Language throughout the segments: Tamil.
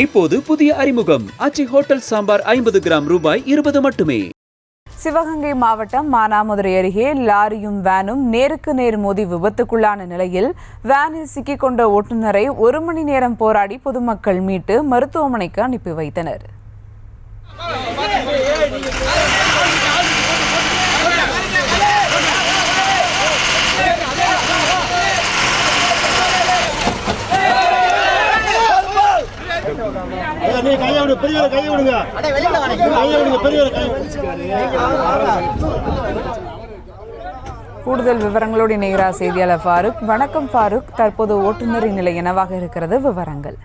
இப்போது புதிய அறிமுகம் ஆச்சி ஹோட்டல் சாம்பார் 50 கிராம் ரூபாய் 20 மட்டுமே. சிவகங்கை மாவட்டம் மானாமதுரை அருகே லாரியும் வேனும் நேருக்கு நேர் மோதி விபத்துக்குள்ளான நிலையில் வேனில் சிக்கிக்கொண்ட ஓட்டுநரை 1 மணி நேரம் போராடி பொதுமக்கள் மீட்டு மருத்துவமனைக்கு அனுப்பி வைத்தனர். கூடுதல் விவரங்களோடு இணைகிறார் செய்தியாளர் ஃபாரூக். வணக்கம் ஃபாரூக், தற்போது ஓட்டுநரின் நிலை என்னவாக இருக்கிறது? விவரங்கள்.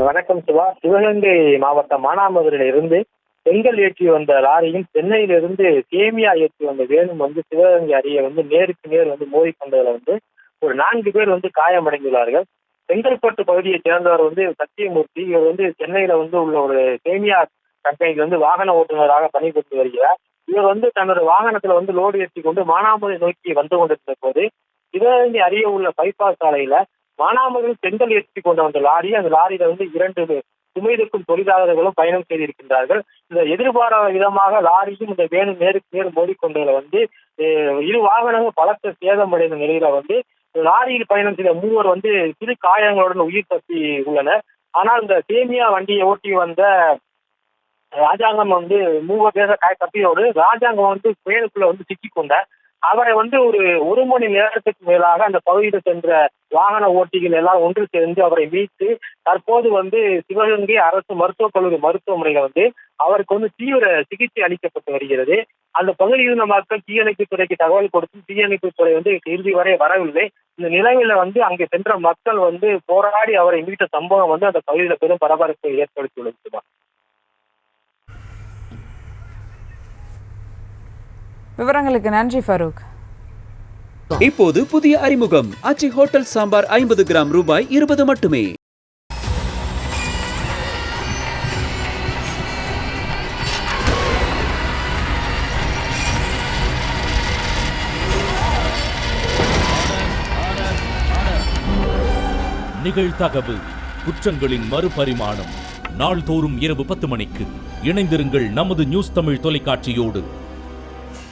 வணக்கம் சிவா. சிவகங்கை மாவட்டம் மானாமதுரையில இருந்து செங்கல் ஏற்றி வந்த லாரியும் சென்னையிலிருந்து சேமியா ஏற்றி வந்த வேனும் சிவகங்கை அருகே நேருக்கு நேர் மோதி கொண்டதுல ஒரு 4 பேர் காயமடைந்துள்ளார்கள். செங்கல்பட்டு பகுதியை சேர்ந்தவர் சத்தியமூர்த்தி. இவர் சென்னையில உள்ள ஒரு சேமியா கம்பெனிக்கு வாகன ஓட்டுநராக பணிபுரிந்து வருகிறார். இவர் தன்னோட வாகனத்துல லோடு ஏற்றி கொண்டு மானாமதுரை நோக்கி வந்து கொண்டிருந்த போது சிவகங்கை அருகே உள்ள பைபாஸ் சாலையில மானாமதுரையில் செங்கல் ஏற்றி கொண்டு வந்த லாரி, அந்த லாரியில 2 சுமைதுக்கும் தொழிலாளர்களும் பயணம் செய்திருக்கின்றார்கள். இந்த எதிர்பாராத விதமாக லாரியும் இந்த வேணும் நேருக்கு நேர் மோதிக்கொண்டதுல இரு வாகனங்கள் பலத்த சேதமடைந்த நிலையில லாரியில் பயணம் செய்த 3 சிறு காயங்களுடன் உயிர் தப்பி உள்ளனர். ஆனால் இந்த சேமியா வண்டியை ஓட்டி வந்த ராஜாங்கம் 3 பேர தப்பியோடு ராஜாங்கம் புயலுக்குள்ள சிக்கிக்கொண்டார். அவரை ஒரு 1 மணி நேரத்துக்கு மேலாக அந்த பகுதியில் சென்ற வாகன ஓட்டிகள் எல்லாம் ஒன்று சேர்ந்து அவரை மீட்டு தற்போது சிவகங்கை அரசு மருத்துவக் கல்லூரி மருத்துவமனையில அவருக்கு தீவிர சிகிச்சை அளிக்கப்பட்டு வருகிறது. அந்த பகுதியில் உள்ள மக்கள் தீயணைப்பு துறைக்கு தகவல் கொடுத்து தீயணைப்பு துறை இறுதி வரை வரவில்லை. இந்த நிலையில அங்கே சென்ற மக்கள் போராடி அவரை மீட்ட சம்பவம் அந்த பகுதியில பெரும் பரபரப்பை ஏற்படுத்தியுள்ளது. விவரங்களுக்கு நன்றி ஃபாரூக். இப்போது புதிய அறிமுகம் ஆச்சி ஹோட்டல் சாம்பார் 50 கிராம் ரூபாய் 20 மட்டுமே. நிகழ்தகவு குற்றங்களின் மறுபரிமாணம். நாள்தோறும் இரவு 10 மணிக்கு இணைந்திருங்கள் நமது நியூஸ் தமிழ் தொலைக்காட்சியோடு.